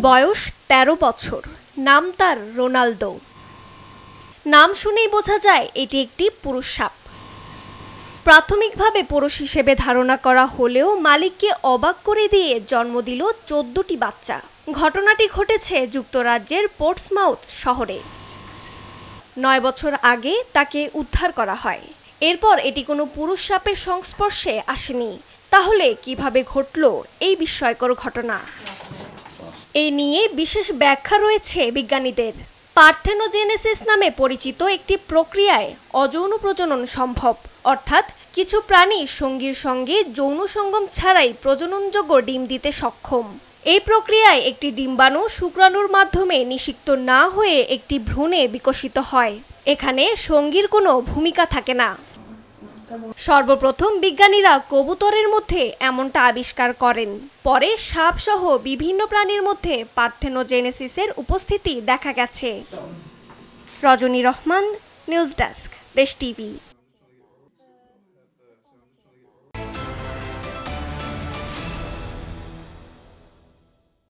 বয়স ১৩ বছর, নাম তার রোনালদো। নাম শুনেই বোঝা যায় এটি একটি পুরুষ সাপ। প্রাথমিকভাবে পুরুষ হিসেবে ধারণা করা হলেও মালিককে অবাক করে দিয়ে জন্ম দিল ১৪টি বাচ্চা। ঘটনাটি ঘটেছে যুক্তরাজ্যের পোর্টসমাউথ শহরে। ৯ বছর আগে তাকে উদ্ধার করা হয়। এরপর এটি কোনো পুরুষ সাপের সংস্পর্শে আসেনি। তাহলে কিভাবে ঘটল এই বিস্ময়কর ঘটনা? এই নিয়ে বিশেষ ব্যাখ্যা রয়েছে বিজ্ঞানীদের। পার্থেনোজেনেসিস নামে পরিচিত একটি প্রক্রিয়ায় অযৌন প্রজনন সম্ভব, অর্থাৎ কিছু প্রাণী সঙ্গীর সঙ্গে যৌন সঙ্গম ছাড়াই প্রজননযোগ্য ডিম দিতে সক্ষম। এই প্রক্রিয়ায় একটি ডিম্বাণু শুক্রাণুর মাধ্যমে নিষিক্ত না হয়ে একটি ভ্রূণে বিকশিত হয়। এখানে সঙ্গীর কোনো ভূমিকা থাকে না। সর্বপ্রথম বিজ্ঞানীরা কবুতরের মধ্যে এমনটা আবিষ্কার করেন। পরে সাপসহ বিভিন্ন প্রাণীর মধ্যে পার্থেনোজেনেসিসের উপস্থিতি দেখা গেছে। রজনী রহমান, নিউজ ডেস্ক, দেশ টিভি।